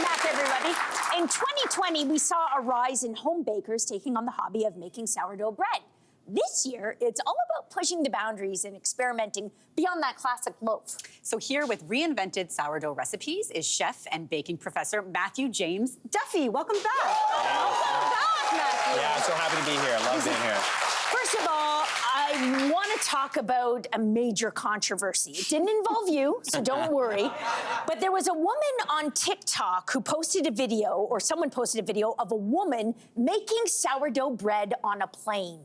Welcome back, everybody. In 2020, we saw a rise in home bakers taking on the hobby of making sourdough bread. This year, it's all about pushing the boundaries and experimenting beyond that classic loaf. So here with reinvented sourdough recipes is chef and baking professor James Duffy. Welcome back. Welcome back, Matthew. Yeah, I'm so happy to be here. Love being here. First of all, I want to talk about a major controversy. It didn't involve you, so don't worry. But there was a woman on TikTok who posted a video, or someone posted a video of a woman making sourdough bread on a plane.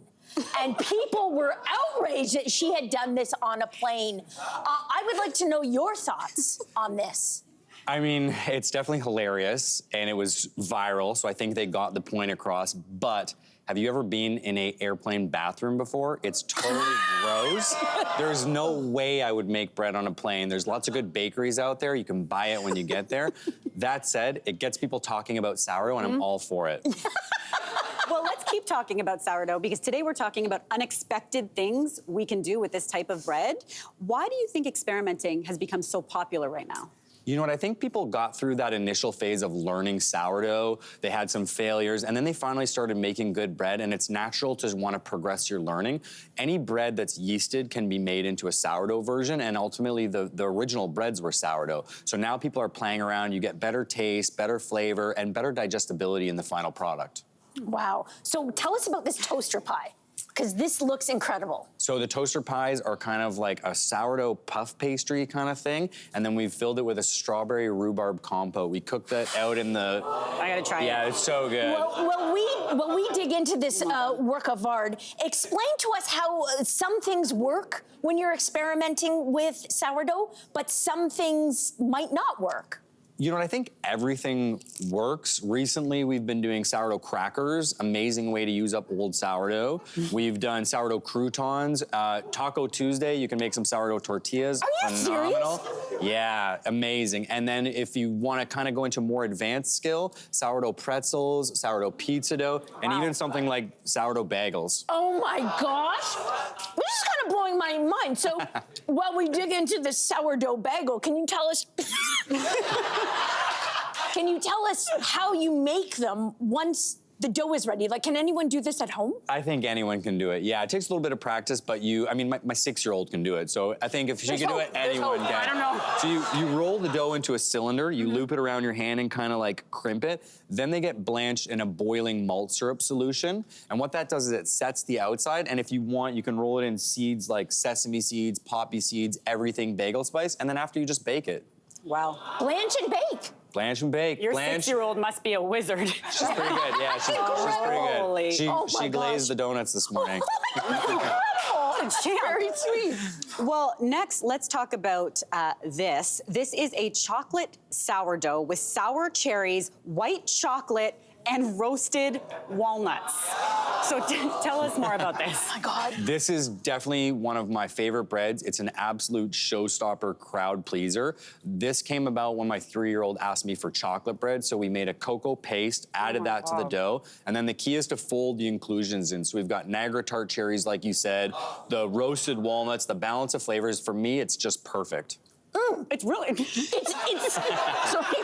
And people were outraged that she had done this on a plane. I would like to know your thoughts on this. I mean, it's definitely hilarious, and it was viral, so I think they got the point across, but have you ever been in an airplane bathroom before? It's totally gross. There's no way I would make bread on a plane. There's lots of good bakeries out there. You can buy it when you get there. That said, it gets people talking about sourdough, and I'm all for it. Well, let's keep talking about sourdough, because today we're talking about unexpected things we can do with this type of bread. Why do you think experimenting has become so popular right now? You know what, I think people got through that initial phase of learning sourdough, they had some failures, and then they finally started making good bread, and it's natural to want to progress your learning. Any bread that's yeasted can be made into a sourdough version, and ultimately the original breads were sourdough. So now people are playing around, you get better taste, better flavor, and better digestibility in the final product. Wow. So tell us about this toaster pie, because this looks incredible. So the toaster pies are kind of like a sourdough puff pastry kind of thing, and then we've filled it with a strawberry rhubarb compote. We cooked that out in the... I gotta try it. Yeah, it's so good. Well, we dig into this work of art, explain to us how some things work when you're experimenting with sourdough, but some things might not work. You know what, I think everything works. Recently, we've been doing sourdough crackers, amazing way to use up old sourdough. We've done sourdough croutons. Taco Tuesday, you can make some sourdough tortillas. Are you phenomenal. serious? Yeah, amazing. And then if you want to kind of go into more advanced skill, sourdough pretzels, sourdough pizza dough, and even something like sourdough bagels. Oh my gosh. This is kind of blowing my mind. So while we dig into the sourdough bagel, can you tell us... Can you tell us how you make them once the dough is ready? Like, can anyone do this at home? I think anyone can do it. Yeah, it takes a little bit of practice, but I mean, my 6-year-old can do it. So I think if she can do it, anyone can. I don't know. So you roll the dough into a cylinder, you loop it around your hand and kind of like crimp it. Then they get blanched in a boiling malt syrup solution. And what that does is it sets the outside. And if you want, you can roll it in seeds like sesame seeds, poppy seeds, everything bagel spice. And then after you just bake it. Wow. Blanch and bake. Blanch and bake. Your 6-year-old must be a wizard. She's pretty good, yeah, she's pretty good. She glazed the donuts this morning. Very sweet. Well, next, let's talk about this. This is a chocolate sourdough with sour cherries, white chocolate, and roasted walnuts. So tell us more about this. Oh my God. This is definitely one of my favorite breads. It's an absolute showstopper, crowd pleaser. This came about when my 3-year-old asked me for chocolate bread, so we made a cocoa paste, added that to the dough, and then the key is to fold the inclusions in. So we've got Niagara tart cherries, like you said, the roasted walnuts, the balance of flavors. For me, it's just perfect. It's really... It's sorry.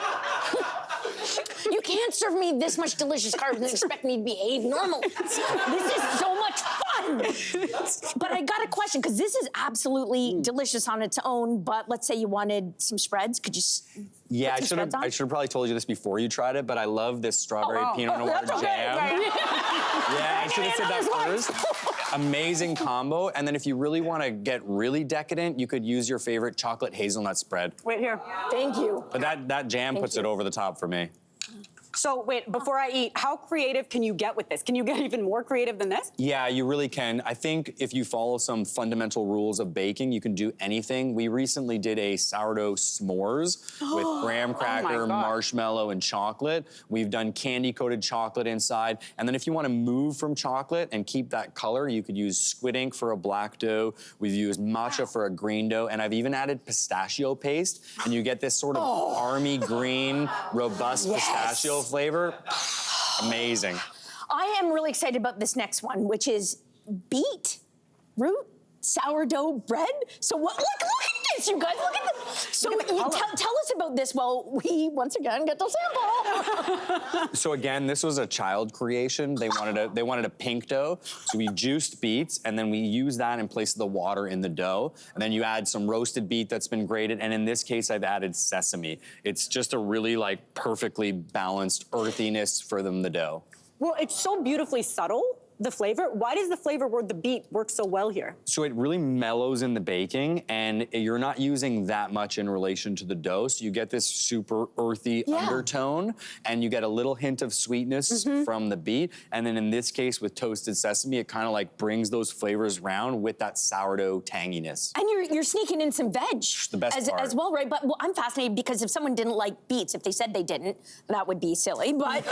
You can't serve me this much delicious carbs and expect me to behave normally. This is so much fun. But I got a question, because this is absolutely delicious on its own, but let's say you wanted some spreads. Could you Yeah, I should have probably told you this before you tried it, but I love this strawberry Pinot Noir jam. Yeah, I should have said that first. Amazing combo. And then if you really want to get really decadent, you could use your favorite chocolate hazelnut spread. Wait here. Thank you. But that jam puts it over the top for me. So wait, before I eat, how creative can you get with this? Can you get even more creative than this? Yeah, you really can. I think if you follow some fundamental rules of baking, you can do anything. We recently did a sourdough s'mores with graham cracker, marshmallow, and chocolate. We've done candy-coated chocolate inside. And then if you want to move from chocolate and keep that color, you could use squid ink for a black dough. We've used matcha for a green dough. And I've even added pistachio paste. And you get this sort of army green, robust pistachio flavor. Amazing. I am really excited about this next one, which is beet root sourdough bread. So what? Look at this, you guys. Look at this. So tell us about this. Well, we once again get the sample. So again, this was a child creation. They wanted a pink dough. So we juiced beets, and then we use that in place of the water in the dough. And then you add some roasted beet that's been grated. And in this case, I've added sesame. It's just a really like perfectly balanced earthiness for the dough. Well, it's so beautifully subtle, the flavor. Why does the flavor word the beet work so well here? So it really mellows in the baking, and you're not using that much in relation to the dough, so you get this super earthy undertone, and you get a little hint of sweetness from the beet. And then in this case, with toasted sesame, it kind of like brings those flavors round with that sourdough tanginess. And you're sneaking in some veg The best part. as well, right? But I'm fascinated because if someone didn't like beets, if they said they didn't, that would be silly. But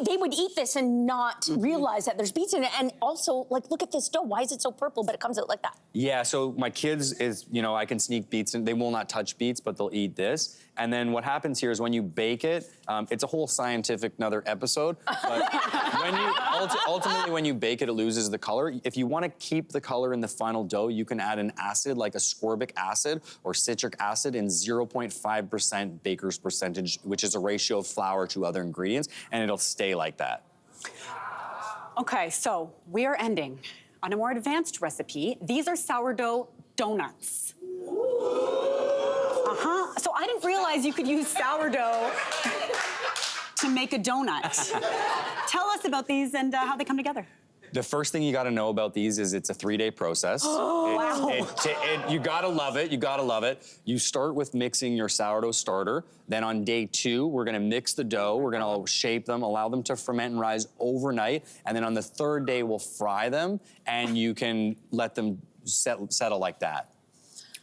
they would eat this and not realize that there's beets in it. And also, like, look at this dough. Why is it so purple, but it comes out like that? Yeah, so my kids is, I can sneak beets in. They will not touch beets, but they'll eat this. And then what happens here is when you bake it, it's a whole scientific another episode, but ultimately when you bake it, it loses the color. If you want to keep the color in the final dough, you can add an acid like ascorbic acid or citric acid in 0.5% baker's percentage, which is a ratio of flour to other ingredients, and it'll stay like that. Okay, so we are ending on a more advanced recipe. These are sourdough donuts. So I didn't realize you could use sourdough to make a donut. Tell us about these and how they come together. The first thing you got to know about these is it's a 3-day process. You gotta love it. You gotta love it. You start with mixing your sourdough starter. Then on day 2, we're gonna mix the dough. We're gonna shape them, allow them to ferment and rise overnight. And then on the 3rd day, we'll fry them, and you can let them settle like that.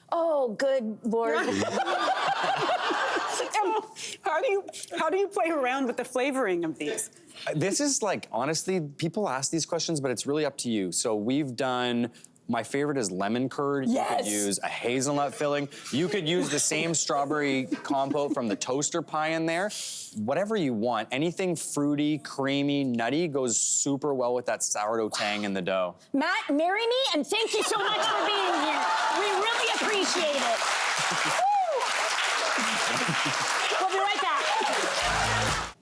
Oh, good Lord. How do you play around with the flavoring of these? This is like, honestly, people ask these questions, but it's really up to you. So we've done, my favorite is lemon curd. Yes. You could use a hazelnut filling. You could use the same strawberry compote from the toaster pie in there. Whatever you want. Anything fruity, creamy, nutty goes super well with that sourdough tang in the dough. Matt, marry me, and thank you so much for being here. We really appreciate it. We'll be right back.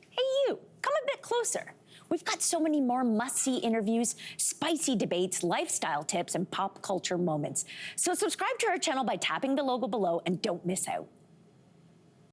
Hey, you, come a bit closer. We've got so many more must-see interviews, spicy debates, lifestyle tips, and pop culture moments. So subscribe to our channel by tapping the logo below and don't miss out.